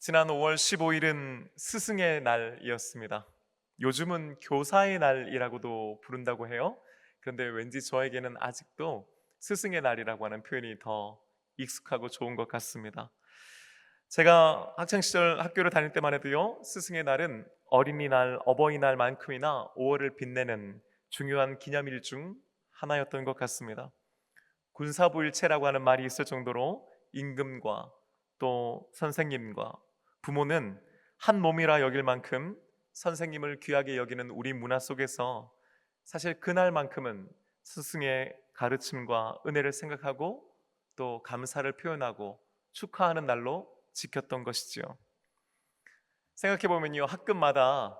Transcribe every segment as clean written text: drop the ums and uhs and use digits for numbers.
지난 5월 15일은 스승의 날이었습니다. 요즘은 교사의 날이라고도 부른다고 해요. 그런데 왠지 저에게는 아직도 스승의 날이라고 하는 표현이 더 익숙하고 좋은 것 같습니다. 제가 학창 시절 학교를 다닐 때만 해도요, 스승의 날은 어린이날, 어버이날만큼이나 5월을 빛내는 중요한 기념일 중 하나였던 것 같습니다. 군사부일체라고 하는 말이 있을 정도로 임금과 또 선생님과 부모는 한 몸이라 여길 만큼 선생님을 귀하게 여기는 우리 문화 속에서 사실 그날만큼은 스승의 가르침과 은혜를 생각하고 또 감사를 표현하고 축하하는 날로 지켰던 것이지요. 생각해보면요, 학급마다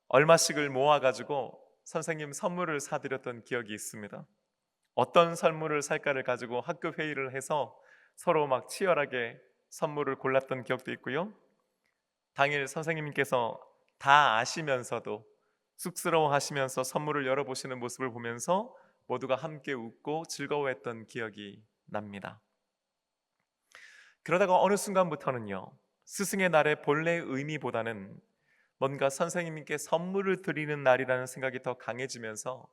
얼마씩을 모아가지고 선생님 선물을 사드렸던 기억이 있습니다. 어떤 선물을 살까를 가지고 학급 회의를 해서 서로 막 치열하게 선물을 골랐던 기억도 있고요. 당일 선생님께서 다 아시면서도 쑥스러워하시면서 선물을 열어보시는 모습을 보면서 모두가 함께 웃고 즐거워했던 기억이 납니다. 그러다가 어느 순간부터는요, 스승의 날의 본래 의미보다는 뭔가 선생님께 선물을 드리는 날이라는 생각이 더 강해지면서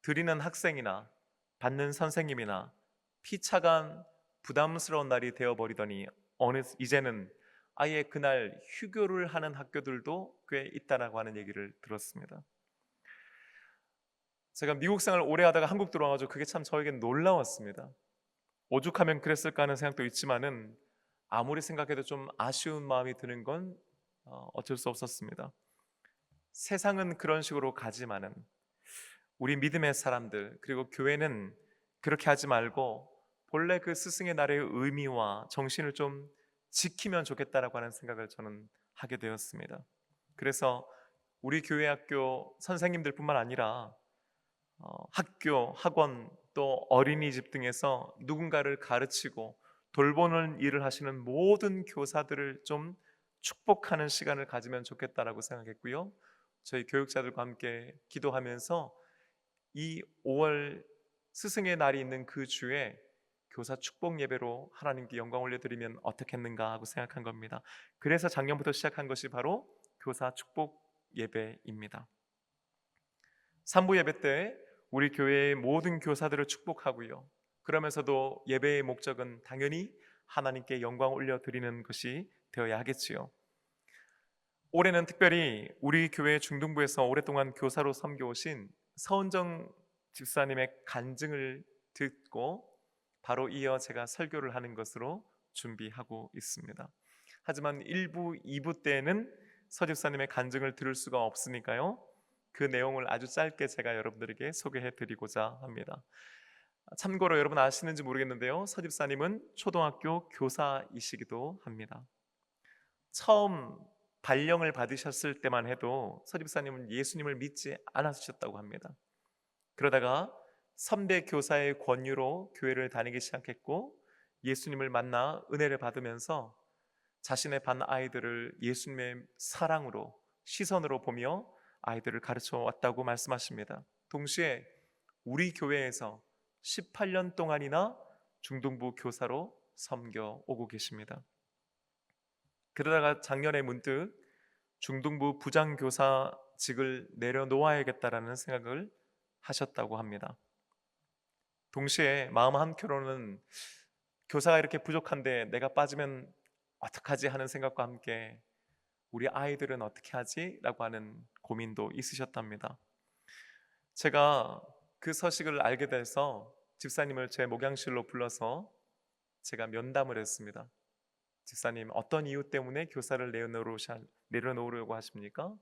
드리는 학생이나 받는 선생님이나 피차간 부담스러운 날이 되어버리더니 이제는 아예 그날 휴교를 하는 학교들도 꽤 있다라고 하는 얘기를 들었습니다. 제가 미국 생활을 오래 하다가 한국 들어와가지고 그게 참 저에겐 놀라웠습니다. 오죽하면 그랬을까 하는 생각도 있지만은 아무리 생각해도 좀 아쉬운 마음이 드는 건 어쩔 수 없었습니다. 세상은 그런 식으로 가지만은 우리 믿음의 사람들 그리고 교회는 그렇게 하지 말고 본래 그 스승의 날의 의미와 정신을 좀 지키면 좋겠다라고 하는 생각을 저는 하게 되었습니다. 그래서 우리 교회 학교 선생님들뿐만 아니라 학교, 학원 또 어린이집 등에서 누군가를 가르치고 돌보는 일을 하시는 모든 교사들을 좀 축복하는 시간을 가지면 좋겠다라고 생각했고요. 저희 교육자들과 함께 기도하면서 이 5월 스승의 날이 있는 그 주에 교사 축복 예배로 하나님께 영광 올려드리면 어떻겠는가 하고 생각한 겁니다. 그래서 작년부터 시작한 것이 바로 교사 축복 예배입니다. 3부 예배 때 우리 교회의 모든 교사들을 축복하고요. 그러면서도 예배의 목적은 당연히 하나님께 영광 올려드리는 것이 되어야 하겠지요. 올해는 특별히 우리 교회 중등부에서 오랫동안 교사로 섬겨오신 서은정 집사님의 간증을 듣고 바로 이어 제가 설교를 하는 것으로 준비하고 있습니다. 하지만 1부, 2부 때에는 서 집사님의 간증을 들을 수가 없으니까요. 그 내용을 아주 짧게 제가 여러분들에게 소개해 드리고자 합니다. 참고로 여러분 아시는지 모르겠는데요. 서 집사님은 초등학교 교사이시기도 합니다. 처음 발령을 받으셨을 때만 해도 서 집사님은 예수님을 믿지 않으셨다고 합니다. 그러다가 선배 교사의 권유로 교회를 다니기 시작했고 예수님을 만나 은혜를 받으면서 자신의 반 아이들을 예수님의 사랑으로 시선으로 보며 아이들을 가르쳐 왔다고 말씀하십니다. 동시에 우리 교회에서 18년 동안이나 중등부 교사로 섬겨 오고 계십니다. 그러다가 작년에 문득 중등부 부장교사직을 내려놓아야겠다라는 생각을 하셨다고 합니다. 동시에 마음 한켠으로는 교사가 이렇게 부족한데 내가 빠지면 어떡하지 하는 생각과 함께 우리 아이들은 어떻게 하지? 라고 하는 고민도 있으셨답니다. 제가 그 서식을 알게 돼서 집사님을 제 목양실로 불러서 제가 면담을 했습니다. 집사님, 어떤 이유 때문에 교사를 내려놓으려고 하십니까?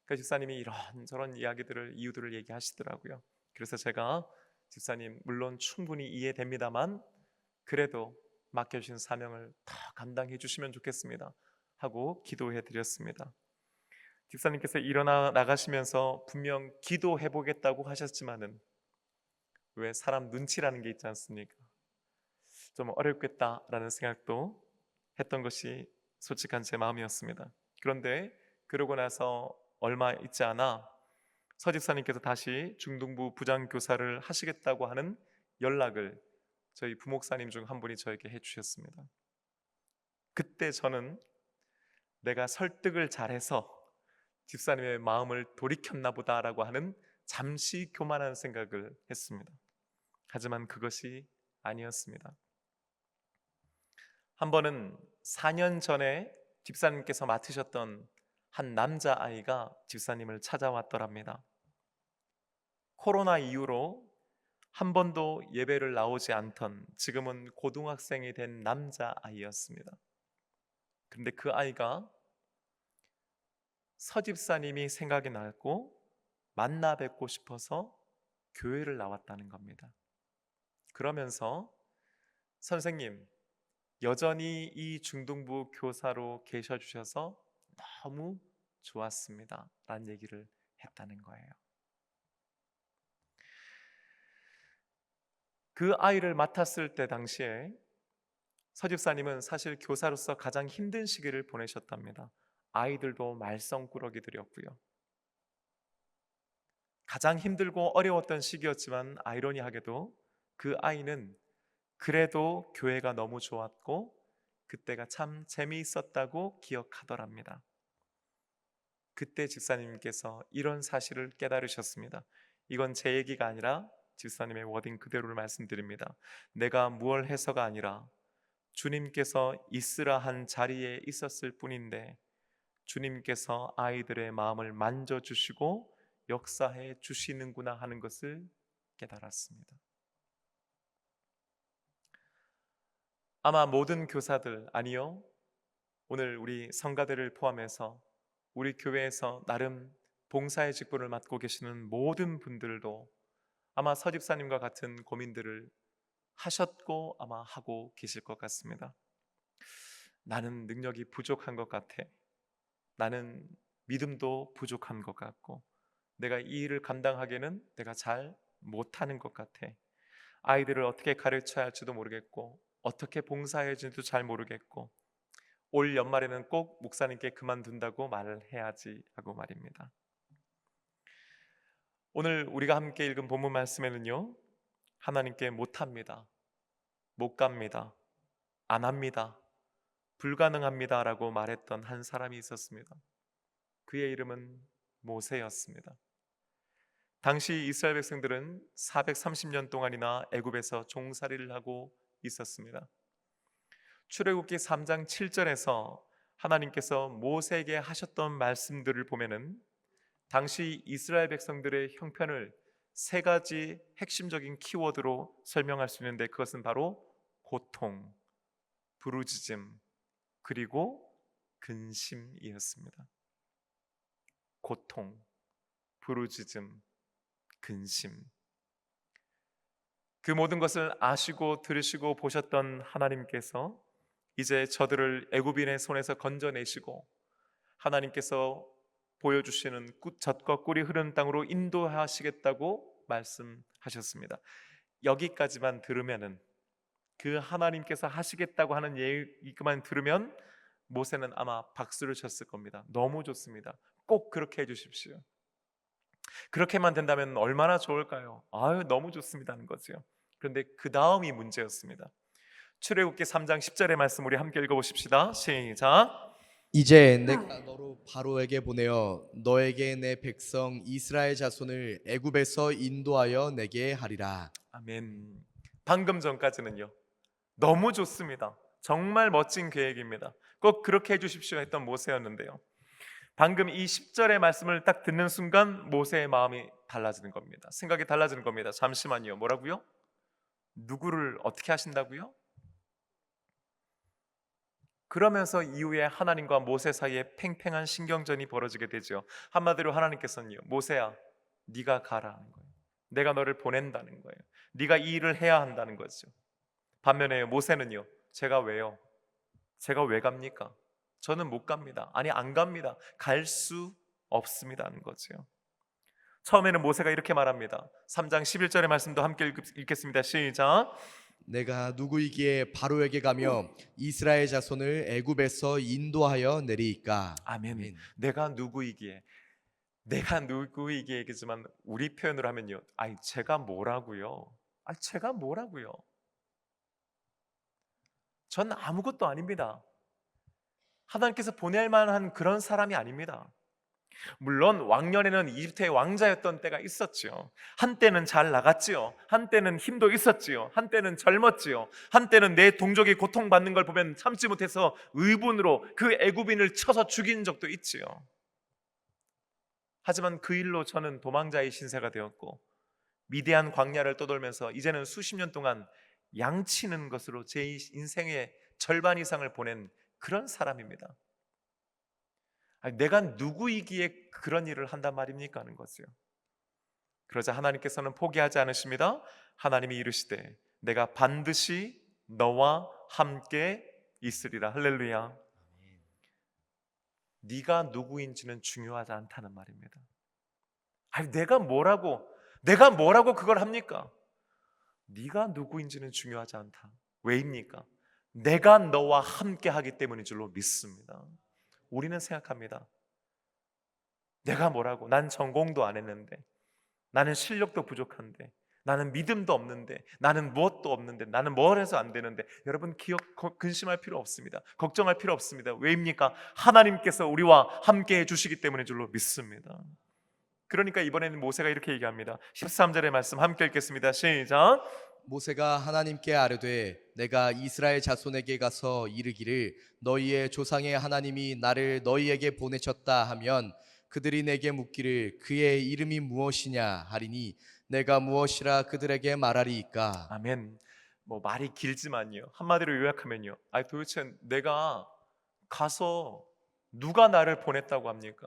그 집사님이 이런저런 이유들을 얘기하시더라고요. 그래서 제가 집사님, 물론 충분히 이해됩니다만 그래도 맡겨주신 사명을 더 감당해 주시면 좋겠습니다 하고 기도해 드렸습니다. 집사님께서 일어나 나가시면서 분명 기도해 보겠다고 하셨지만은 왜 사람 눈치라는 게 있지 않습니까? 좀 어렵겠다라는 생각도 했던 것이 솔직한 제 마음이었습니다. 그런데 그러고 나서 얼마 있지 않아 서 집사님께서 다시 중등부 부장교사를 하시겠다고 하는 연락을 저희 부목사님 중 한 분이 저에게 해주셨습니다. 그때 저는 내가 설득을 잘해서 집사님의 마음을 돌이켰나 보다라고 하는 잠시 교만한 생각을 했습니다. 하지만 그것이 아니었습니다. 한 번은 4년 전에 집사님께서 맡으셨던 한 남자아이가 집사님을 찾아왔더랍니다. 코로나 이후로 한 번도 예배를 나오지 않던, 지금은 고등학생이 된 남자아이였습니다. 그런데 그 아이가 서집사님이 생각이 났고 만나 뵙고 싶어서 교회를 나왔다는 겁니다. 그러면서 선생님, 여전히 이 중등부 교사로 계셔 주셔서 너무 좋았습니다 라는 얘기를 했다는 거예요. 그 아이를 맡았을 때 당시에 서집사님은 사실 교사로서 가장 힘든 시기를 보내셨답니다. 아이들도 말썽꾸러기들이었고요. 가장 힘들고 어려웠던 시기였지만 아이러니하게도 그 아이는 그래도 교회가 너무 좋았고 그때가 참 재미있었다고 기억하더랍니다. 그때 집사님께서 이런 사실을 깨달으셨습니다. 이건 제 얘기가 아니라 집사님의 워딩 그대로를 말씀드립니다. 내가 무얼 해서가 아니라 주님께서 있으라 한 자리에 있었을 뿐인데 주님께서 아이들의 마음을 만져주시고 역사해 주시는구나 하는 것을 깨달았습니다. 아마 모든 교사들, 아니요, 오늘 우리 성가대를 포함해서 우리 교회에서 나름 봉사의 직분을 맡고 계시는 모든 분들도 아마 서집사님과 같은 고민들을 하셨고 아마 하고 계실 것 같습니다. 나는 능력이 부족한 것 같아. 나는 믿음도 부족한 것 같고 내가 이 일을 감당하기에는 내가 잘 못하는 것 같아. 아이들을 어떻게 가르쳐야 할지도 모르겠고 어떻게 봉사해야 할지도 잘 모르겠고 올 연말에는 꼭 목사님께 그만둔다고 말을 해야지 하고 말입니다. 오늘 우리가 함께 읽은 본문 말씀에는요, 하나님께 못합니다, 못 갑니다, 안 합니다, 불가능합니다 라고 말했던 한 사람이 있었습니다. 그의 이름은 모세였습니다. 당시 이스라엘 백성들은 430년 동안이나 애굽에서 종살이를 하고 있었습니다. 출애굽기 3장 7절에서 하나님께서 모세에게 하셨던 말씀들을 보면은 당시 이스라엘 백성들의 형편을 세 가지 핵심적인 키워드로 설명할 수 있는데 그것은 바로 고통, 부르짖음, 그리고 근심이었습니다. 고통, 부르짖음, 근심. 그 모든 것을 아시고 들으시고 보셨던 하나님께서 이제 저들을 애굽인의 손에서 건져내시고 하나님께서 보여주시는 젖과 꿀이 흐르는 땅으로 인도하시겠다고 말씀하셨습니다. 여기까지만 들으면은, 그 하나님께서 하시겠다고 하는 얘기만 들으면 모세는 아마 박수를 쳤을 겁니다. 너무 좋습니다. 꼭 그렇게 해주십시오. 그렇게만 된다면 얼마나 좋을까요? 아유, 너무 좋습니다는 거죠. 그런데 그 다음이 문제였습니다. 출애굽기 3장 10절의 말씀 우리 함께 읽어보십시다. 시작. 이제 내가 너로 바로에게 보내어 너에게 내 백성 이스라엘 자손을 애굽에서 인도하여 내게 하리라. 아멘. 방금 전까지는요, 너무 좋습니다, 정말 멋진 계획입니다, 꼭 그렇게 해주십시오 했던 모세였는데요, 방금 이 10절의 말씀을 딱 듣는 순간 모세의 마음이 달라지는 겁니다. 생각이 달라지는 겁니다. 잠시만요, 뭐라고요? 누구를 어떻게 하신다고요? 그러면서 이후에 하나님과 모세 사이에 팽팽한 신경전이 벌어지게 되죠. 한마디로 하나님께서는요, 모세야, 네가 가라는 거예요. 내가 너를 보낸다는 거예요. 네가 이 일을 해야 한다는 거죠. 반면에 모세는요, 제가 왜요? 제가 왜 갑니까? 저는 못 갑니다. 아니, 안 갑니다. 갈 수 없습니다는 거죠. 처음에는 모세가 이렇게 말합니다. 3장 11절의 말씀도 함께 읽겠습니다. 시작. 내가 누구이기에 바로에게 가며 이스라엘 자손을 애굽에서 인도하여 내리이까. 아멘. 내가 누구이기에, 내가 누구이기에지만 우리 표현으로 하면요, 아니 제가 뭐라고요? 아니 제가 뭐라고요? 전 아무것도 아닙니다. 하나님께서 보낼 만한 그런 사람이 아닙니다. 물론 왕년에는 이집트의 왕자였던 때가 있었지요. 한때는 잘 나갔지요. 한때는 힘도 있었지요. 한때는 젊었지요. 한때는 내 동족이 고통받는 걸 보면 참지 못해서 의분으로 그 애굽인을 쳐서 죽인 적도 있지요. 하지만 그 일로 저는 도망자의 신세가 되었고 미디안 광야를 떠돌면서 이제는 수십 년 동안 양치는 것으로 제 인생의 절반 이상을 보낸 그런 사람입니다. 아니, 내가 누구이기에 그런 일을 한단 말입니까 하는 거죠. 그러자 하나님께서는 포기하지 않으십니다. 하나님이 이르시되 내가 반드시 너와 함께 있으리라. 할렐루야. 네가 누구인지는 중요하지 않다는 말입니다. 아니, 내가 뭐라고 그걸 합니까? 네가 누구인지는 중요하지 않다. 왜입니까? 내가 너와 함께 하기 때문인 줄로 믿습니다. 우리는 생각합니다. 내가 뭐라고? 난 전공도 안 했는데, 나는 실력도 부족한데, 나는 믿음도 없는데, 나는 무엇도 없는데, 나는 뭘 해서 안 되는데. 여러분 근심할 필요 없습니다. 걱정할 필요 없습니다. 왜입니까? 하나님께서 우리와 함께 해주시기 때문인 줄로 믿습니다. 그러니까 이번에는 모세가 이렇게 얘기합니다. 13절의 말씀 함께 읽겠습니다. 시작. 모세가 하나님께 아뢰되 내가 이스라엘 자손에게 가서 이르기를 너희의 조상의 하나님이 나를 너희에게 보내셨다 하면 그들이 내게 묻기를 그의 이름이 무엇이냐 하리니 내가 무엇이라 그들에게 말하리이까. 아멘. 말이 길지만요, 한마디로 요약하면요, 도대체 내가 가서 누가 나를 보냈다고 합니까?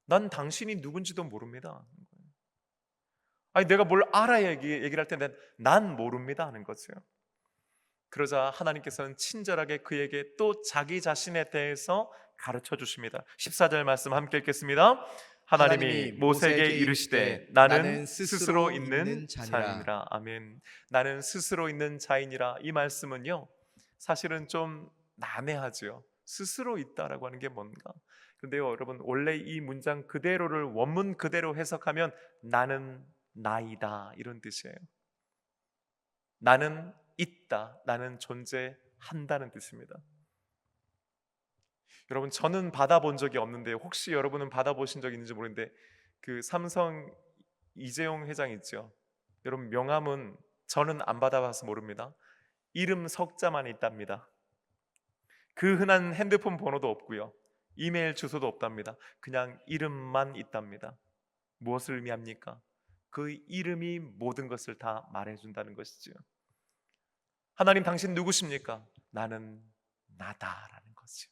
난 당신이 누군지도 모릅니다. 내가 뭘 알아야 얘기를 할 텐데 난 모릅니다 하는 거죠. 그러자 하나님께서는 친절하게 그에게 또 자기 자신에 대해서 가르쳐 주십니다. 14절 말씀 함께 읽겠습니다. 하나님이 모세에게 이르시되 나는 스스로 있는 자니라. 아멘. 나는 스스로 있는 자이니라. 이 말씀은요, 사실은 좀 난해하죠. 스스로 있다라고 하는 게 뭔가. 그런데요 여러분, 원래 이 문장 그대로를 원문 그대로 해석하면 나는 나이다 이런 뜻이에요. 나는 있다, 나는 존재한다는 뜻입니다. 여러분, 저는 받아본 적이 없는데 혹시 여러분은 받아보신 적 있는지 모르는데 그 삼성 이재용 회장 있죠. 여러분 명함은 저는 안 받아봐서 모릅니다. 이름 석자만 있답니다. 그 흔한 핸드폰 번호도 없고요, 이메일 주소도 없답니다. 그냥 이름만 있답니다. 무엇을 의미합니까? 그 이름이 모든 것을 다 말해준다는 것이지요. 하나님, 당신 누구십니까? 나는 나다라는 거죠.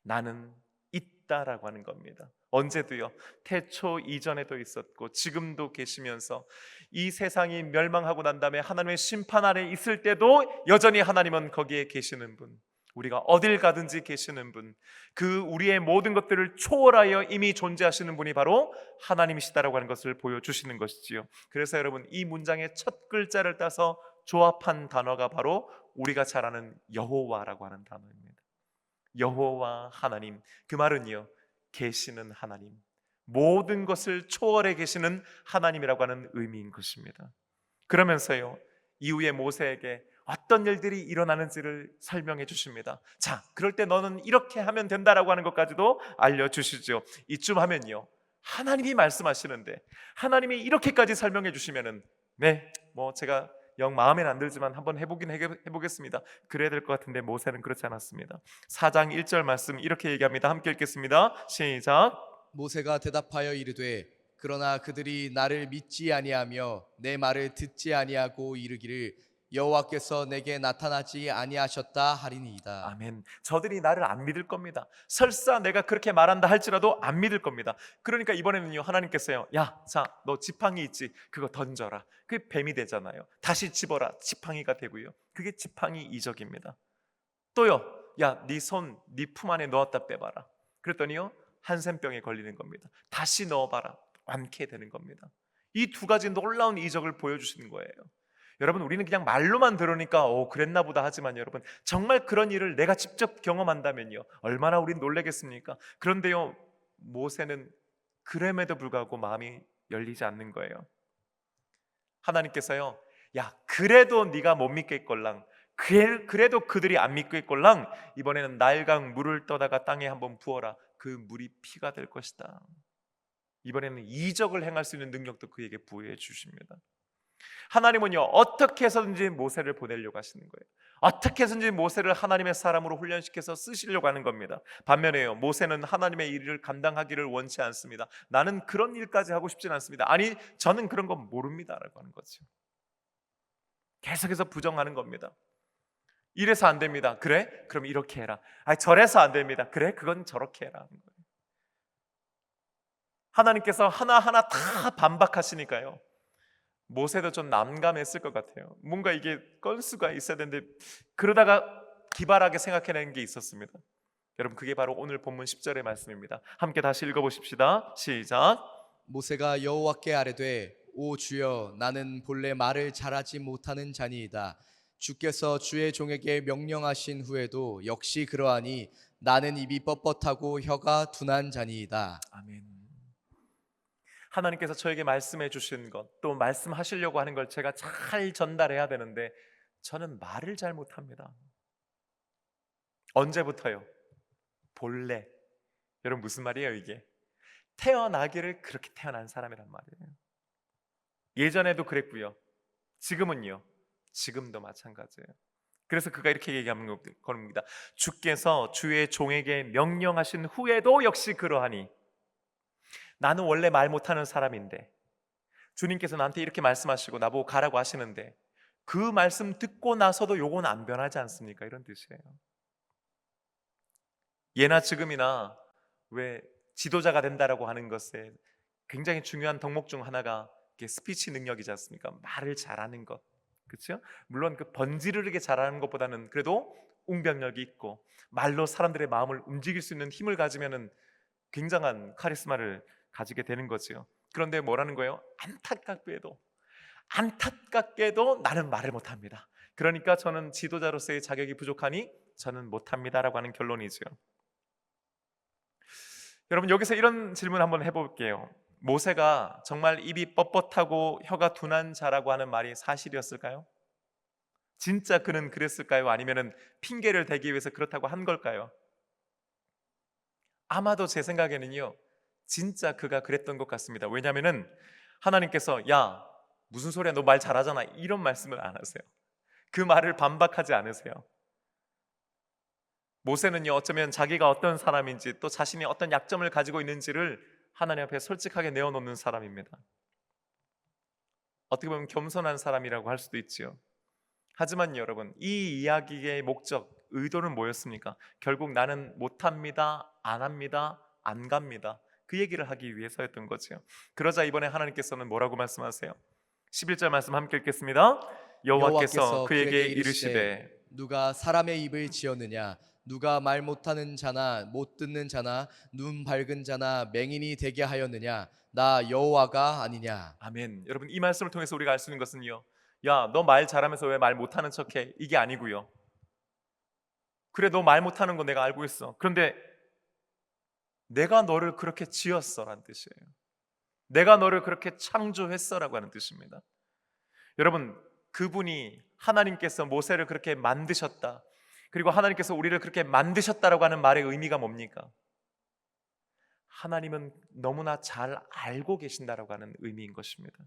나는 있다라고 하는 겁니다. 언제도요, 태초 이전에도 있었고 지금도 계시면서 이 세상이 멸망하고 난 다음에 하나님의 심판 아래 있을 때도 여전히 하나님은 거기에 계시는 분, 우리가 어딜 가든지 계시는 분, 그 우리의 모든 것들을 초월하여 이미 존재하시는 분이 바로 하나님이시다라고 하는 것을 보여주시는 것이지요. 그래서 여러분, 이 문장의 첫 글자를 따서 조합한 단어가 바로 우리가 잘 아는 여호와라고 하는 단어입니다. 여호와 하나님, 그 말은요, 계시는 하나님, 모든 것을 초월해 계시는 하나님이라고 하는 의미인 것입니다. 그러면서요, 이후에 모세에게 어떤 일들이 일어나는지를 설명해 주십니다. 자, 그럴 때 너는 이렇게 하면 된다라고 하는 것까지도 알려주시죠. 이쯤 하면요, 하나님이 말씀하시는데 하나님이 이렇게까지 설명해 주시면은 제가 영 마음에는 안 들지만 한번 해보겠습니다. 그래야 될 것 같은데 모세는 그렇지 않았습니다. 4장 1절 말씀 이렇게 얘기합니다. 함께 읽겠습니다. 시작. 모세가 대답하여 이르되 그러나 그들이 나를 믿지 아니하며 내 말을 듣지 아니하고 이르기를 여호와께서 내게 나타나지 아니하셨다 하리니이다. 아멘. 저들이 나를 안 믿을 겁니다. 설사 내가 그렇게 말한다 할지라도 안 믿을 겁니다. 그러니까 이번에는요, 하나님께서요, 너 지팡이 있지? 그거 던져라. 그게 뱀이 되잖아요. 다시 집어라. 지팡이가 되고요. 그게 지팡이 이적입니다. 또요, 네 손 네 품 안에 넣었다 빼봐라. 그랬더니요, 한센병에 걸리는 겁니다. 다시 넣어봐라. 완쾌 되는 겁니다. 이 두 가지 놀라운 이적을 보여주시는 거예요. 여러분, 우리는 그냥 말로만 들으니까 그랬나 보다 하지만 여러분, 정말 그런 일을 내가 직접 경험한다면요, 얼마나 우린 놀라겠습니까? 그런데요, 모세는 그럼에도 불구하고 마음이 열리지 않는 거예요. 하나님께서요, 그래도 네가 못 믿겠걸랑, 그래도 그들이 안 믿고 있걸랑 이번에는 나일강 물을 떠다가 땅에 한번 부어라. 그 물이 피가 될 것이다. 이번에는 이적을 행할 수 있는 능력도 그에게 부여해 주십니다. 하나님은요, 어떻게 해서든지 모세를 보내려고 하시는 거예요. 어떻게 해서든지 모세를 하나님의 사람으로 훈련시켜서 쓰시려고 하는 겁니다. 반면에요, 모세는 하나님의 일을 감당하기를 원치 않습니다. 나는 그런 일까지 하고 싶진 않습니다. 아니, 저는 그런 거 모릅니다 라고 하는 거죠. 계속해서 부정하는 겁니다. 이래서 안 됩니다. 그래? 그럼 이렇게 해라. 아니, 저래서 안 됩니다. 그래? 그건 저렇게 해라 하는 거예요. 하나님께서 하나하나 다 반박하시니까요, 모세도 좀 난감했을 것 같아요. 뭔가 이게 건수가 있어야 되는데 그러다가 기발하게 생각해낸 게 있었습니다. 여러분, 그게 바로 오늘 본문 10절의 말씀입니다. 함께 다시 읽어보십시다. 시작. 모세가 여호와께 아뢰되 오 주여 나는 본래 말을 잘하지 못하는 자니이다. 주께서 주의 종에게 명령하신 후에도 역시 그러하니 나는 입이 뻣뻣하고 혀가 둔한 자니이다. 아멘. 하나님께서 저에게 말씀해 주신 것, 또 말씀하시려고 하는 걸 제가 잘 전달해야 되는데 저는 말을 잘 못합니다. 언제부터요? 본래. 여러분, 무슨 말이에요 이게? 태어나기를 그렇게 태어난 사람이란 말이에요. 예전에도 그랬고요, 지금은요, 지금도 마찬가지예요. 그래서 그가 이렇게 얘기하는 겁니다. 주께서 주의 종에게 명령하신 후에도 역시 그러하니, 나는 원래 말 못하는 사람인데 주님께서 나한테 이렇게 말씀하시고 나보고 가라고 하시는데 그 말씀 듣고 나서도 요건 안 변하지 않습니까? 이런 뜻이에요. 예나 지금이나 왜 지도자가 된다라고 하는 것에 굉장히 중요한 덕목 중 하나가 스피치 능력이지 않습니까? 말을 잘하는 것, 그렇죠? 물론 그 번지르르게 잘하는 것보다는 그래도 웅변력이 있고 말로 사람들의 마음을 움직일 수 있는 힘을 가지면은 굉장한 카리스마를 가지게 되는 거죠. 그런데 뭐라는 거예요? 안타깝게도 나는 말을 못합니다. 그러니까 저는 지도자로서의 자격이 부족하니 저는 못합니다라고 하는 결론이죠. 여러분, 여기서 이런 질문 한번 해볼게요. 모세가 정말 입이 뻣뻣하고 혀가 둔한 자라고 하는 말이 사실이었을까요? 진짜 그는 그랬을까요? 아니면은 핑계를 대기 위해서 그렇다고 한 걸까요? 아마도 제 생각에는요, 진짜 그가 그랬던 것 같습니다. 왜냐하면은 하나님께서 야, 무슨 소리야, 너 말 잘하잖아, 이런 말씀을 안 하세요. 그 말을 반박하지 않으세요. 모세는요, 어쩌면 자기가 어떤 사람인지 또 자신이 어떤 약점을 가지고 있는지를 하나님 앞에 솔직하게 내어놓는 사람입니다. 어떻게 보면 겸손한 사람이라고 할 수도 있지요. 하지만 여러분, 이 이야기의 목적, 의도는 뭐였습니까? 결국 나는 못합니다, 안 합니다, 안 갑니다, 그 얘기를 하기 위해서였던 거죠. 그러자 이번에 하나님께서는 뭐라고 말씀하세요? 11절 말씀 함께 읽겠습니다. 여호와께서 그에게 이르시되 누가 사람의 입을 지었느냐? 누가 말 못하는 자나 못 듣는 자나 눈 밝은 자나 맹인이 되게 하였느냐? 나 여호와가 아니냐? 아멘. 여러분, 이 말씀을 통해서 우리가 알 수 있는 것은요, 야, 너 말 잘하면서 왜 말 못하는 척해? 이게 아니고요, 그래, 너 말 못하는 거 내가 알고 있어. 그런데 내가 너를 그렇게 지었어 라는 뜻이에요. 내가 너를 그렇게 창조했어 라고 하는 뜻입니다. 여러분, 그분이, 하나님께서 모세를 그렇게 만드셨다, 그리고 하나님께서 우리를 그렇게 만드셨다라고 하는 말의 의미가 뭡니까? 하나님은 너무나 잘 알고 계신다라고 하는 의미인 것입니다.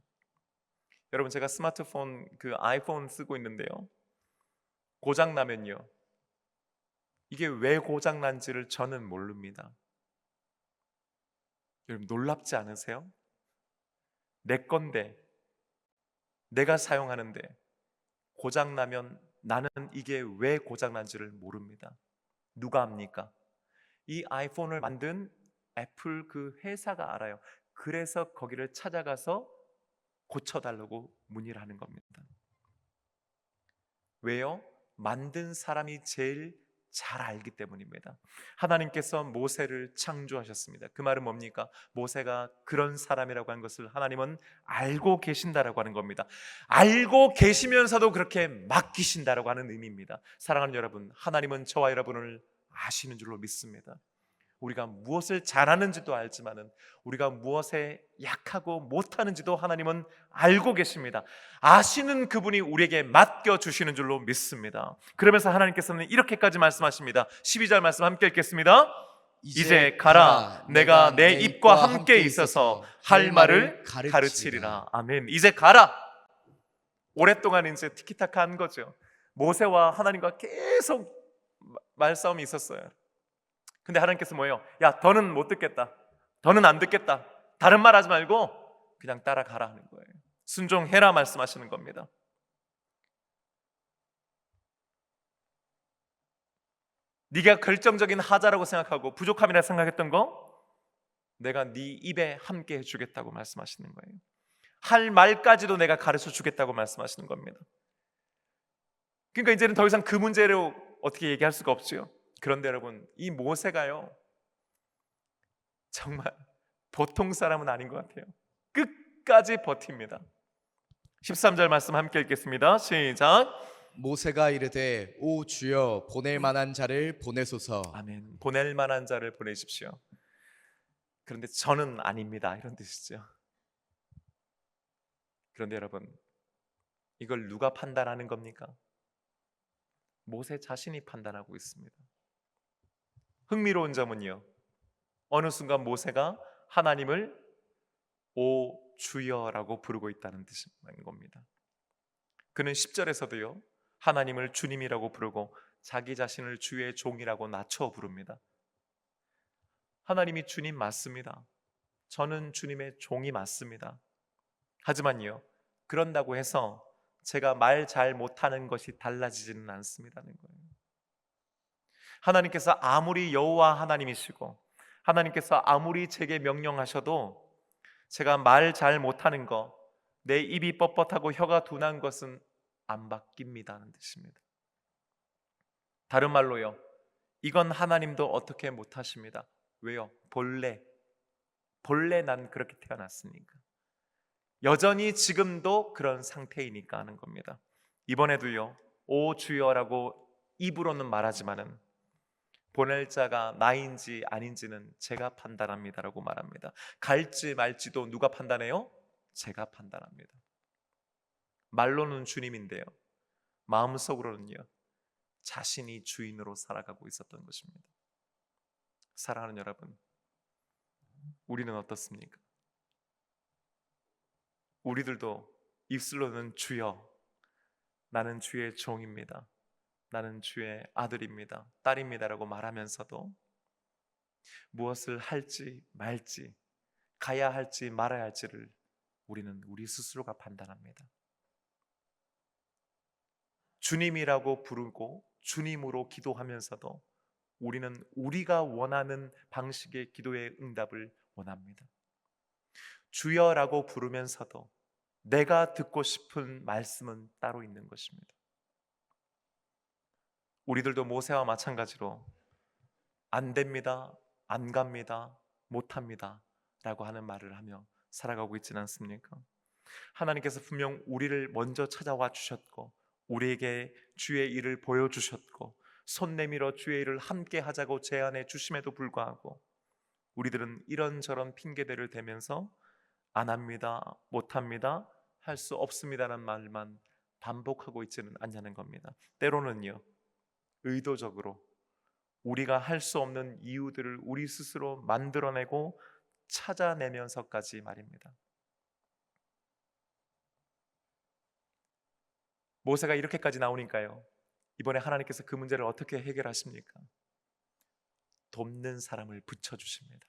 여러분, 제가 스마트폰, 그 아이폰 쓰고 있는데요, 고장 나면요, 이게 왜 고장 난지를 저는 모릅니다. 여러분, 놀랍지 않으세요? 내 건데, 내가 사용하는데 고장 나면 나는 이게 왜 고장 난지를 모릅니다. 누가 압니까? 이 아이폰을 만든 애플 그 회사가 알아요. 그래서 거기를 찾아가서 고쳐달라고 문의를 하는 겁니다. 왜요? 만든 사람이 제일 잘 알기 때문입니다. 하나님께서 모세를 창조하셨습니다. 그 말은 뭡니까? 모세가 그런 사람이라고 하는 것을 하나님은 알고 계신다라고 하는 겁니다. 알고 계시면서도 그렇게 맡기신다라고 하는 의미입니다. 사랑하는 여러분, 하나님은 저와 여러분을 아시는 줄로 믿습니다. 우리가 무엇을 잘하는지도 알지만은 우리가 무엇에 약하고 못하는지도 하나님은 알고 계십니다. 아시는 그분이 우리에게 맡겨주시는 줄로 믿습니다. 그러면서 하나님께서는 이렇게까지 말씀하십니다. 12절 말씀 함께 읽겠습니다. 이제 가라. 내가 내 입과 함께 있어서 할 말을 가르치리라. 아멘. 이제 가라. 오랫동안 이제 티키타카 한 거죠. 모세와 하나님과 계속 말싸움이 있었어요. 근데 하나님께서 뭐예요? 야, 더는 못 듣겠다. 더는 안 듣겠다. 다른 말 하지 말고 그냥 따라가라 하는 거예요. 순종해라 말씀하시는 겁니다. 네가 결정적인 하자라고 생각하고 부족함이라 생각했던 거 내가 네 입에 함께 해주겠다고 말씀하시는 거예요. 할 말까지도 내가 가르쳐 주겠다고 말씀하시는 겁니다. 그러니까 이제는 더 이상 그 문제로 어떻게 얘기할 수가 없죠. 그런데 여러분, 이 모세가요 정말 보통 사람은 아닌 것 같아요. 끝까지 버팁니다. 13절 말씀 함께 읽겠습니다. 시작. 모세가 이르되 오 주여 보낼 만한 자를 보내소서. 아멘. 보낼 만한 자를 보내십시오. 그런데 저는 아닙니다, 이런 뜻이죠. 그런데 여러분, 이걸 누가 판단하는 겁니까? 모세 자신이 판단하고 있습니다. 흥미로운 점은요, 어느 순간 모세가 하나님을 오 주여라고 부르고 있다는 뜻인 겁니다. 그는 10절에서도요 하나님을 주님이라고 부르고 자기 자신을 주의 종이라고 낮춰 부릅니다. 하나님이 주님 맞습니다. 저는 주님의 종이 맞습니다. 하지만요, 그런다고 해서 제가 말 잘 못하는 것이 달라지지는 않습니다는 거예요. 하나님께서 아무리 여호와 하나님이시고 하나님께서 아무리 제게 명령하셔도 제가 말 잘 못하는 거, 내 입이 뻣뻣하고 혀가 둔한 것은 안 바뀝니다는 뜻입니다. 다른 말로요, 이건 하나님도 어떻게 못하십니다. 왜요? 본래 난 그렇게 태어났으니까, 여전히 지금도 그런 상태이니까 하는 겁니다. 이번에도요 오 주여라고 입으로는 말하지만은 보낼 자가 나인지 아닌지는 제가 판단합니다라고 말합니다. 갈지 말지도 누가 판단해요? 제가 판단합니다. 말로는 주님인데요 마음속으로는요 자신이 주인으로 살아가고 있었던 것입니다. 사랑하는 여러분, 우리는 어떻습니까? 우리들도 입술로는 주여, 나는 주의 종입니다, 나는 주의 아들입니다, 딸입니다라고 말하면서도 무엇을 할지 말지, 가야 할지 말아야 할지를 우리는 우리 스스로가 판단합니다. 주님이라고 부르고 주님으로 기도하면서도 우리는 우리가 원하는 방식의 기도의 응답을 원합니다. 주여라고 부르면서도 내가 듣고 싶은 말씀은 따로 있는 것입니다. 우리들도 모세와 마찬가지로 안 됩니다, 안 갑니다, 못합니다 라고 하는 말을 하며 살아가고 있지는 않습니까? 하나님께서 분명 우리를 먼저 찾아와 주셨고 우리에게 주의 일을 보여주셨고 손 내밀어 주의 일을 함께 하자고 제안해 주심에도 불구하고 우리들은 이런저런 핑계대를 대면서 안 합니다, 못합니다, 할 수 없습니다라는 말만 반복하고 있지는 않냐는 겁니다. 때로는요 의도적으로 우리가 할 수 없는 이유들을 우리 스스로 만들어내고 찾아내면서까지 말입니다. 모세가 이렇게까지 나오니까요 이번에 하나님께서 그 문제를 어떻게 해결하십니까? 돕는 사람을 붙여주십니다.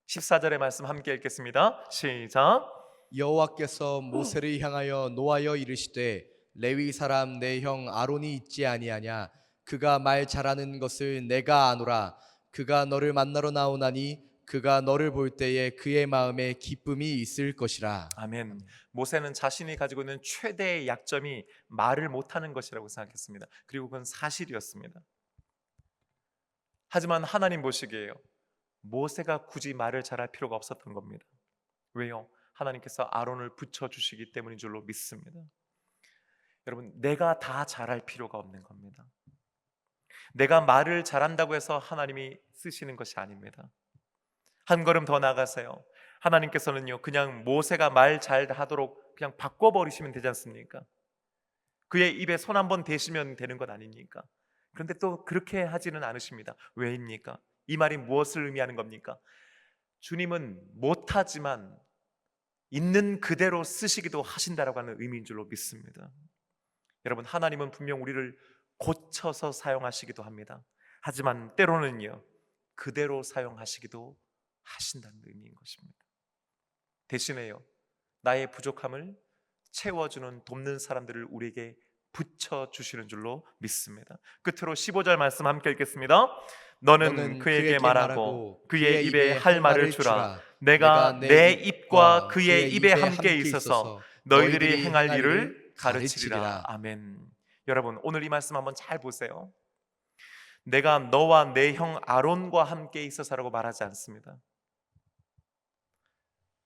14절의 말씀 함께 읽겠습니다. 시작. 여호와께서 모세를 향하여 노하여 이르시되 레위 사람 내 형 아론이 있지 아니하냐. 그가 말 잘하는 것을 내가 아노라. 그가 너를 만나러 나오나니 그가 너를 볼 때에 그의 마음에 기쁨이 있을 것이라. 아멘. 모세는 자신이 가지고 있는 최대의 약점이 말을 못하는 것이라고 생각했습니다. 그리고 그건 사실이었습니다. 하지만 하나님 보시기에요 모세가 굳이 말을 잘할 필요가 없었던 겁니다. 왜요? 하나님께서 아론을 붙여주시기 때문인 줄로 믿습니다. 여러분, 내가 다 잘할 필요가 없는 겁니다. 내가 말을 잘한다고 해서 하나님이 쓰시는 것이 아닙니다. 한 걸음 더 나아가세요. 하나님께서는요, 그냥 모세가 말 잘하도록 그냥 바꿔버리시면 되지 않습니까? 그의 입에 손 한번 대시면 되는 것 아닙니까? 그런데 또 그렇게 하지는 않으십니다. 왜입니까? 이 말이 무엇을 의미하는 겁니까? 주님은 못하지만 있는 그대로 쓰시기도 하신다라고 하는 의미인 줄로 믿습니다. 여러분, 하나님은 분명 우리를 고쳐서 사용하시기도 합니다. 하지만 때로는요, 그대로 사용하시기도 하신다는 의미인 것입니다. 대신에요, 나의 부족함을 채워주는 돕는 사람들을 우리에게 붙여주시는 줄로 믿습니다. 끝으로 15절 말씀 함께 읽겠습니다. 너는 그에게 말하고 그의 입에 할 말을 주라. 내가 내 입과 그의 입에 함께 있어서 너희들이 행할 일을 가르치리라. 아멘. 여러분, 오늘 이 말씀 한번 잘 보세요. 내가 너와 내 형 아론과 함께 있어서라고 말하지 않습니다.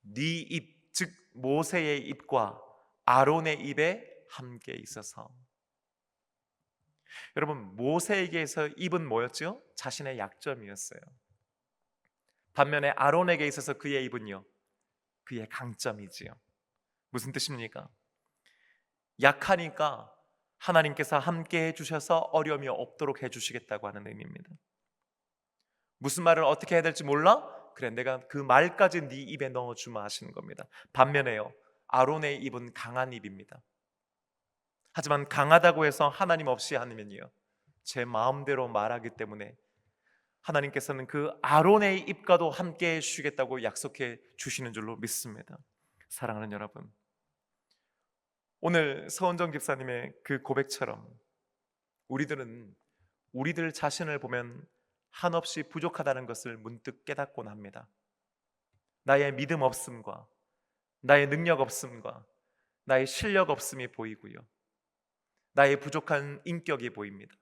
네 입, 즉 모세의 입과 아론의 입에 함께 있어서. 여러분, 모세에게서 입은 뭐였죠? 자신의 약점이었어요. 반면에 아론에게 있어서 그의 입은요, 그의 강점이지요. 무슨 뜻입니까? 약하니까 하나님께서 함께 해주셔서 어려움이 없도록 해주시겠다고 하는 의미입니다. 무슨 말을 어떻게 해야 될지 몰라? 그래, 내가 그 말까지 네 입에 넣어주마 하시는 겁니다. 반면에요, 아론의 입은 강한 입입니다. 하지만 강하다고 해서 하나님 없이 하면요, 제 마음대로 말하기 때문에 하나님께서는 그 아론의 입과도 함께 해주시겠다고 약속해 주시는 줄로 믿습니다. 사랑하는 여러분, 오늘 서은정 집사님의 그 고백처럼 우리들은 우리들 자신을 보면 한없이 부족하다는 것을 문득 깨닫곤 합니다. 나의 믿음 없음과 나의 능력 없음과 나의 실력 없음이 보이고요, 나의 부족한 인격이 보입니다.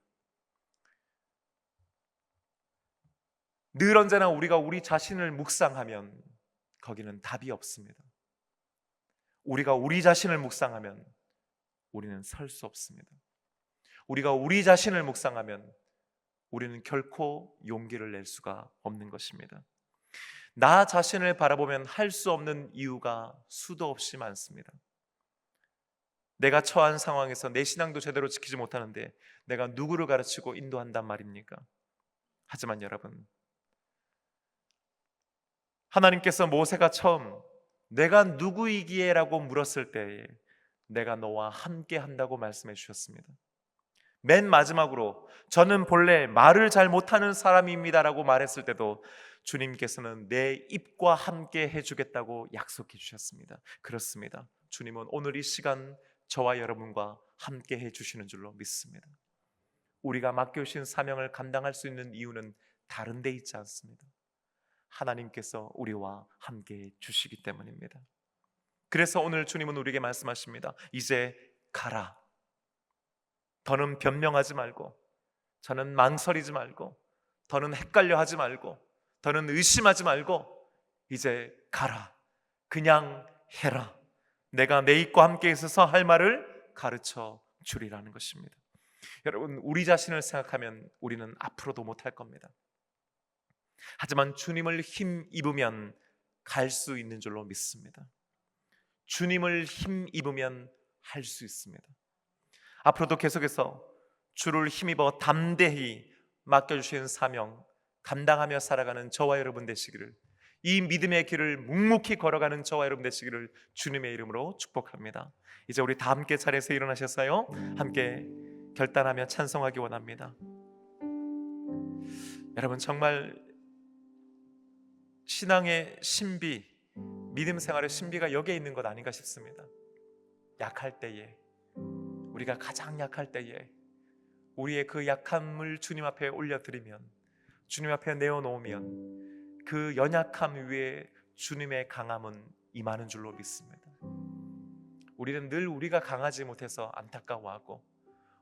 늘 언제나 우리가 우리 자신을 묵상하면 거기는 답이 없습니다. 우리가 우리 자신을 묵상하면 우리는 설 수 없습니다. 우리가 우리 자신을 묵상하면 우리는 결코 용기를 낼 수가 없는 것입니다. 나 자신을 바라보면 할 수 없는 이유가 수도 없이 많습니다. 내가 처한 상황에서 내 신앙도 제대로 지키지 못하는데 내가 누구를 가르치고 인도한단 말입니까? 하지만 여러분, 하나님께서 모세가 처음 내가 누구이기에 라고 물었을 때에 내가 너와 함께 한다고 말씀해 주셨습니다. 맨 마지막으로 저는 본래 말을 잘 못하는 사람입니다 라고 말했을 때도 주님께서는 내 입과 함께 해주겠다고 약속해 주셨습니다. 그렇습니다. 주님은 오늘 이 시간 저와 여러분과 함께 해주시는 줄로 믿습니다. 우리가 맡겨주신 사명을 감당할 수 있는 이유는 다른 데 있지 않습니다. 하나님께서 우리와 함께 해주시기 때문입니다. 그래서 오늘 주님은 우리에게 말씀하십니다. 이제 가라. 더는 변명하지 말고, 저는 망설이지 말고, 더는 헷갈려 하지 말고, 더는 의심하지 말고 이제 가라. 그냥 해라. 내가 내 입과 함께 있어서 할 말을 가르쳐 주리라는 것입니다. 여러분, 우리 자신을 생각하면 우리는 앞으로도 못할 겁니다. 하지만 주님을 힘입으면 갈 수 있는 줄로 믿습니다. 주님을 힘입으면 할 수 있습니다. 앞으로도 계속해서 주를 힘입어 담대히 맡겨주신 사명 감당하며 살아가는 저와 여러분 되시기를, 이 믿음의 길을 묵묵히 걸어가는 저와 여러분 되시기를 주님의 이름으로 축복합니다. 이제 우리 다 함께 자리에서 일어나셨어요? 함께 결단하며 찬송하기 원합니다. 여러분, 정말 신앙의 신비, 믿음 생활의 신비가 여기에 있는 것 아닌가 싶습니다. 약할 때에, 우리가 가장 약할 때에 우리의 그 약함을 주님 앞에 올려드리면, 주님 앞에 내어놓으면 그 연약함 위에 주님의 강함은 임하는 줄로 믿습니다. 우리는 늘 우리가 강하지 못해서 안타까워하고,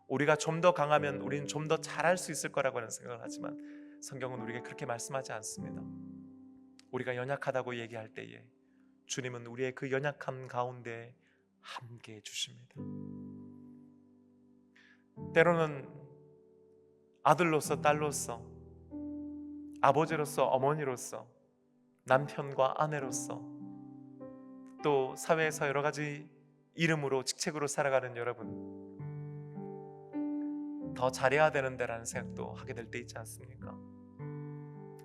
우리가 좀 더 강하면 우리는 좀 더 잘할 수 있을 거라고 하는 생각을 하지만 성경은 우리에게 그렇게 말씀하지 않습니다. 우리가 연약하다고 얘기할 때에 주님은 우리의 그 연약함 가운데 함께 해주십니다. 때로는 아들로서, 딸로서, 아버지로서, 어머니로서, 남편과 아내로서, 또 사회에서 여러 가지 이름으로, 직책으로 살아가는 여러분, 더 잘해야 되는데라는 생각도 하게 될 때 있지 않습니까?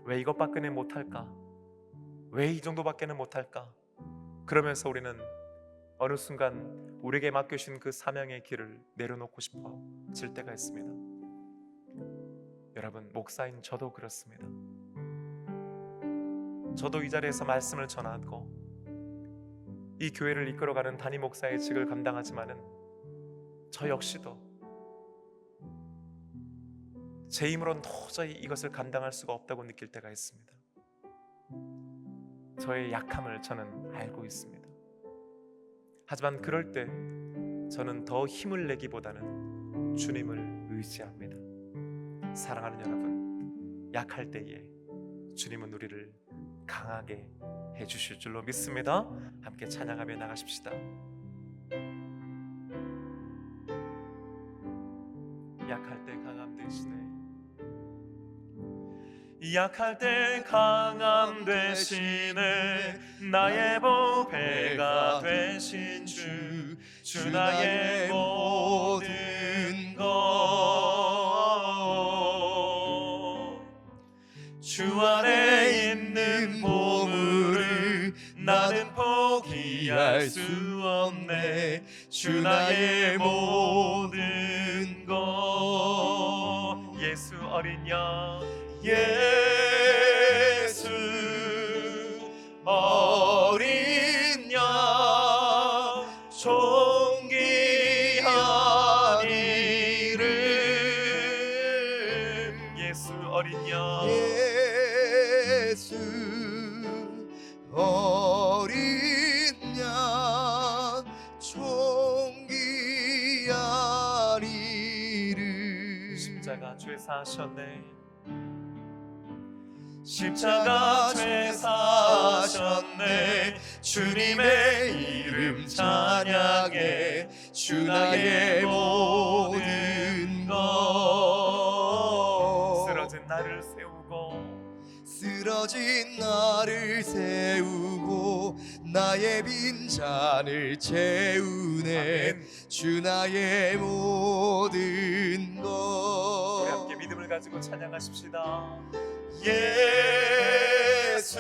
왜 이것밖에는 못할까? 왜 이 정도밖에는 못할까? 그러면서 우리는 어느 순간 우리에게 맡겨주신 그 사명의 길을 내려놓고 싶어질 때가 있습니다. 여러분, 목사인 저도 그렇습니다. 저도 이 자리에서 말씀을 전하고 이 교회를 이끌어가는 담임 목사의 직을 감당하지만은 저 역시도 제 힘으로는 도저히 이것을 감당할 수가 없다고 느낄 때가 있습니다. 저의 약함을 저는 알고 있습니다. 하지만 그럴 때 저는 더 힘을 내기보다는 주님을 의지합니다. 사랑하는 여러분, 약할 때에 주님은 우리를 강하게 해주실 줄로 믿습니다. 함께 찬양하며 나가십시다. 약할 때 강함 되시네. 약할 때 강함 되시네. 나의 보배가 되신 주, 주 나의 모든 것. 주 안에 있는 보물을 나는 포기할 수 없네. 주 나의 모든 것. 예수 어린 양, 예수 어린 양, 존귀한 이름. 예수 어린 양, 예수 어린 양, 존귀한 이름. 십자가 죄 사셨네. 십자가 죄 사셨네. 주님의 이름 찬양해. 주 나의 모든 것. 쓰러진 나를 세우고, 쓰러진 나를 세우고 나의 빈잔을 채우네. 아멘. 주 나의 모든 것. 우리 함께 믿음을 가지고 찬양하십시다. 예수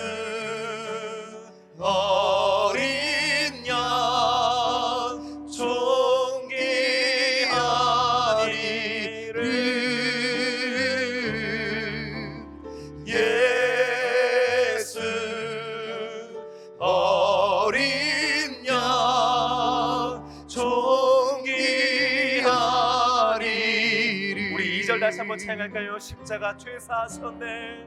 어린 양, 존귀한 이름. 예수 어린 양, 존귀한 이름. 우리 2절 다시 한번 찬양할까요? 십자가 죄 사셨네.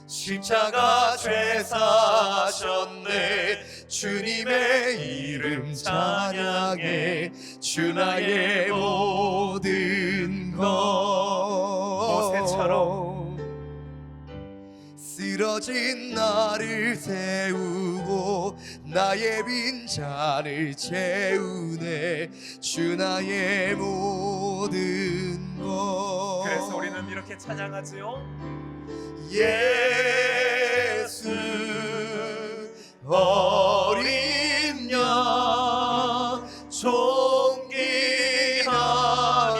십자가 죄 사셨네. 주님의 이름 찬양해. 주 나의 모든 것. 모세처럼 쓰러진 나를 세우고 나의 빈잔을 채우네. 주 나의 모든 것. 그래서 우리는 이렇게 찬양하지요. 예수 어린 양, 존귀한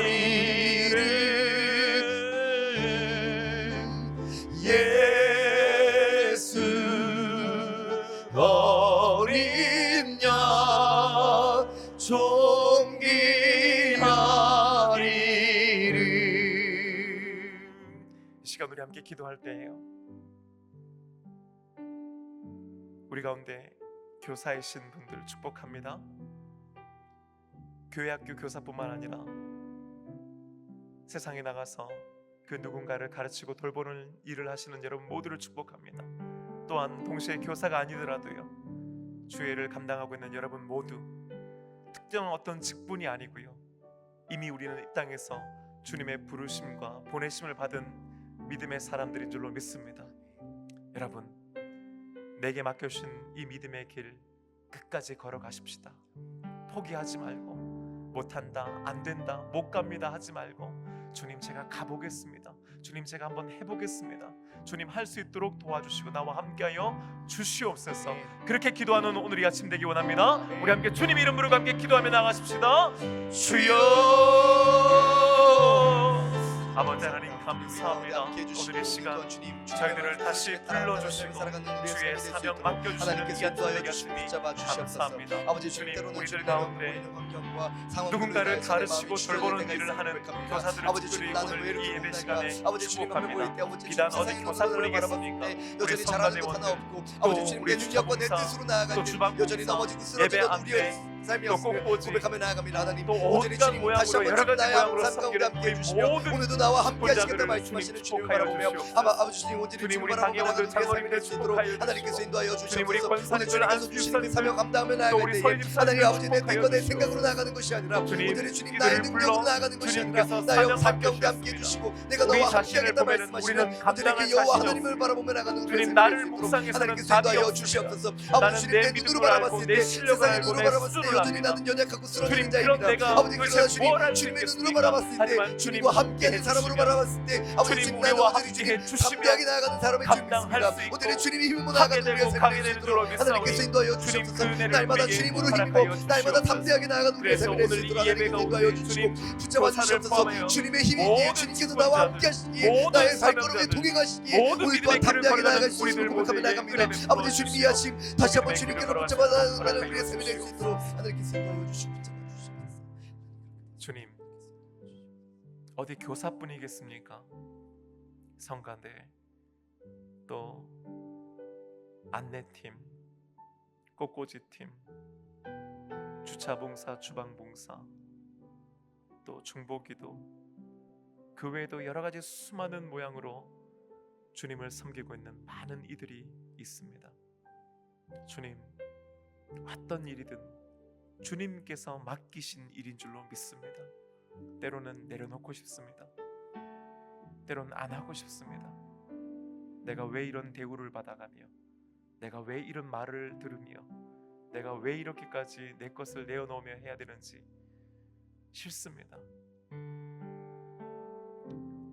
이름. 예수 어린 양, 존귀한 이름. 이 시간 우리 함께 기도할 때예요. 우리 가운데 교사이신 분들 축복합니다. 교회 학교 교사뿐만 아니라 세상에 나가서 그 누군가를 가르치고 돌보는 일을 하시는 여러분 모두를 축복합니다. 또한 동시에 교사가 아니더라도요, 주의를 감당하고 있는 여러분 모두, 특정한 어떤 직분이 아니고요, 이미 우리는 이 땅에서 주님의 부르심과 보내심을 받은 믿음의 사람들인 줄로 믿습니다. 여러분, 내게 맡겨주신 이 믿음의 길 끝까지 걸어가십시다. 포기하지 말고, 못한다, 안된다, 못 갑니다 하지 말고 주님 제가 가보겠습니다. 주님 제가 한번 해보겠습니다. 주님 할 수 있도록 도와주시고 나와 함께하여 주시옵소서. 그렇게 기도하는 오늘 이 아침 되기 원합니다. 우리 함께 주님 이름 부르고 함께 기도하며 나가십시다. 주여, 아버지 하나님 감사합니다. 오늘 이 시간 저희들을 다시 불러주시고 주의 사명 맡겨주시는 이 아침 되게 하시니 감사합니다. 주님 우리들 가운데 누군가를 가르치고 돌보는 일을 하는 교사들을 특별히 오늘 이 예배 시간에 축복합니다. 비단 어디 교사뿐이겠습니까? 우리 성가대원들 또 우리 주차봉사 또 주방봉사 예배 안내 또 꽃꽂이 또 온갖 모양으로 여러 가지 모양으로 섬기는 우리 모든 오늘도 나와 함께 하시겠다 분자들을 말씀하시는 주님 주님을 축복하여 바라보며 주시옵소서. 아버지 주님 오늘의 주님 우리 주님을 당의 바라보며 오늘 장로님들 수 있도록 축복하여 하나님께서 인도하여 주님 우리 주시옵소서. 오늘 권사님들 주님께서 주시는 그 사명 감당하며 또 나아갈 우리 때에 서희집사님들 하나님 아버지 내 축복하여 뜻과 내 주시옵소서. 생각으로 나가는 것이 아니라 주님, 오늘의 주님 이들을 나의 불러 능력으로 나가는 것이 아니라 주님께서 나의 사명 삶 가운데 함께 맡겨주셨습니다. 해주시고 내가 우리 너와 자신을 함께하겠다 보면은 말씀하시는 우리는 감당할 오늘의 그 여호와 자신이 하나님을 없습니다. 바라보며 나가는 주님, 그의 나를 삶이 묵상해서는 하나님께서 답이 인도하여 없습니다. 주시옵소서. 나는 아버지 주님 내 내 믿음을 눈으로 알고 바라봤을 내 때 실력을 세상의 알고 눈으로 내 바라봤을 때 수준을 여전히 압니다. 나는 연약하고 쓰러지는 주님, 자입니다. 그런 내가 아버지 도대체 그러나 주님 뭘 할 수 주님의 눈으로 있겠습니까? 바라봤을 때 하지만 주님과 주님 함께하는 사람으로 해주시면 바라봤을 때 아버지 주님 주님 나는 우리와 오늘의 주님 함께해 주시면 담대하게 나아가는 사람의 감당할 주님이십니다. 수 있고 오늘의 주님이 힘을 하게 나아가는 되고 우리의 가게 삶이 되는 되도록 줄로 하나님께서 믿사오니 인도하여 주님 주시옵소서. 그 은혜를 날마다 우리에게 주님으로 허락하여 힘입고 날마다 주시옵소서. 담대하게 나아가는 우리의 그래서 삶이 될 수 오늘 이 있도록 예배가 하나님께서 인도하여 오늘 주시고 주님 붙잡아 교사를 주시옵소서. 포함하여 주님의 힘이 모든 주님께서 나와 함께 하시기에 모든 나의 발걸음에 사명자들, 동행하시기에 모든 오늘 믿음의 또한 길을 담대하게 나아갈 걸어가는 수 우리들 있도록 고백하며 모두에게 나갑니다. 은혜 아버지 주님 이 아침 다시 한번 믿음의 주님께로 길을 붙잡아 나가는 걸어가는 우리의 삶이 될 수 있도록 하나님께서 인도하여 주시고 붙잡아 주시옵소서. 주님 어디 교사뿐이겠습니까? 성가대 또 안내팀 꽃꽂이팀 주차봉사 주방봉사 또 중보기도 그 외에도 여러 가지 수많은 모양으로 주님을 섬기고 있는 많은 이들이 있습니다. 주님 어떤 일이든 주님께서 맡기신 일인 줄로 믿습니다. 때로는 내려놓고 싶습니다. 때로는 안 하고 싶습니다. 내가 왜 이런 대우를 받아가며 내가 왜 이런 말을 들으며 내가 왜 이렇게까지 내 것을 내어놓으며 해야 되는지 싫습니다.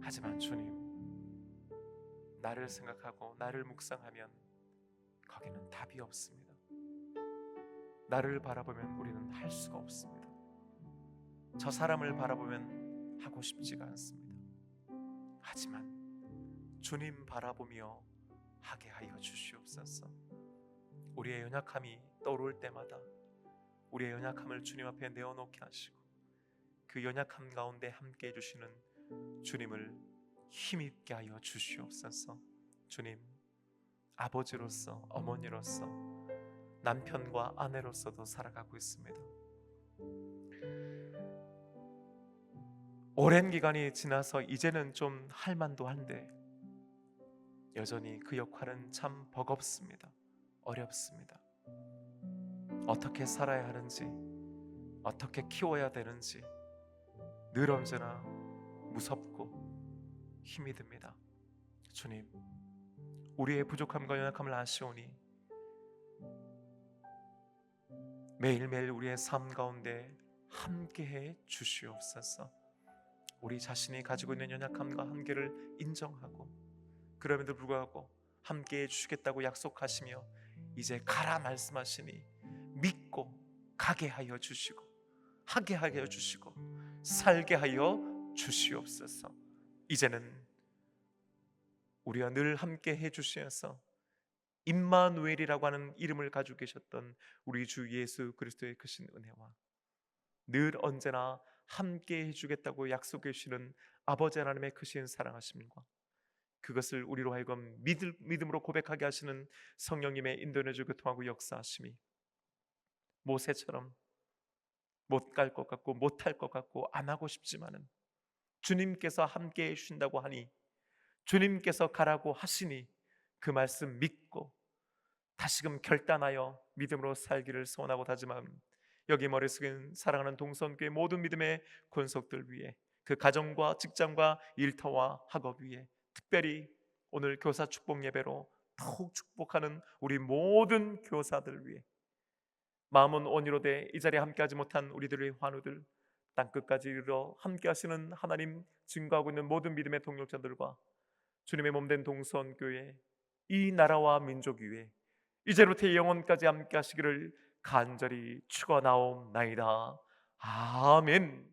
하지만 주님 나를 생각하고 나를 묵상하면 거기는 답이 없습니다. 나를 바라보면 우리는 할 수가 없습니다. 저 사람을 바라보면 하고 싶지가 않습니다. 하지만 주님 바라보며 하게 하여 주시옵소서. 우리의 연약함이 떠오를 때마다 우리의 연약함을 주님 앞에 내어놓게 하시고 그 연약함 가운데 함께 해주시는 주님을 힘있게 하여 주시옵소서. 주님 아버지로서 어머니로서 남편과 아내로서도 살아가고 있습니다. 오랜 기간이 지나서 이제는 좀 할만도 한데 여전히 그 역할은 참 버겁습니다. 어렵습니다. 어떻게 살아야 하는지 어떻게 키워야 되는지 늘 언제나 무섭고 힘이 듭니다. 주님 우리의 부족함과 연약함을 아시오니 매일매일 우리의 삶 가운데 함께해 주시옵소서. 우리 자신이 가지고 있는 연약함과 한계를 인정하고 그럼에도 불구하고 함께해 주시겠다고 약속하시며 이제 가라 말씀하시니 믿고 가게 하여 주시고 하게 하여 주시고 살게 하여 주시옵소서. 이제는 우리와 늘 함께해 주시어서 임마누엘이라고 하는 이름을 가지고 계셨던 우리 주 예수 그리스도의 크신 은혜와 늘 언제나 함께 해주겠다고 약속해 주시는 아버지 하나님의 크신 사랑하심과 그것을 우리로 하여금 믿음으로 고백하게 하시는 성령님의 인도내주 교통하고 역사하심이 모세처럼 못 갈 것 같고 못할 것 같고 안 하고 싶지만은 주님께서 함께 해주신다고 하니 주님께서 가라고 하시니 그 말씀 믿고 다시금 결단하여 믿음으로 살기를 소원하고 다짐합니다. 여기 머릿속엔 사랑하는 동성교회 모든 믿음의 권속들 위해 그 가정과 직장과 일터와 학업 위에 특별히 오늘 교사 축복 예배로 더욱 축복하는 우리 모든 교사들 위해 마음은 온유로 돼 이 자리에 함께하지 못한 우리들의 환우들 땅끝까지 이르러 함께 하시는 하나님 증거하고 있는 모든 믿음의 동력자들과 주님의 몸된 동서원교회 이 나라와 민족 위에 이제부터 영원까지 함께 하시기를 간절히 축원하옵나이다. 아멘.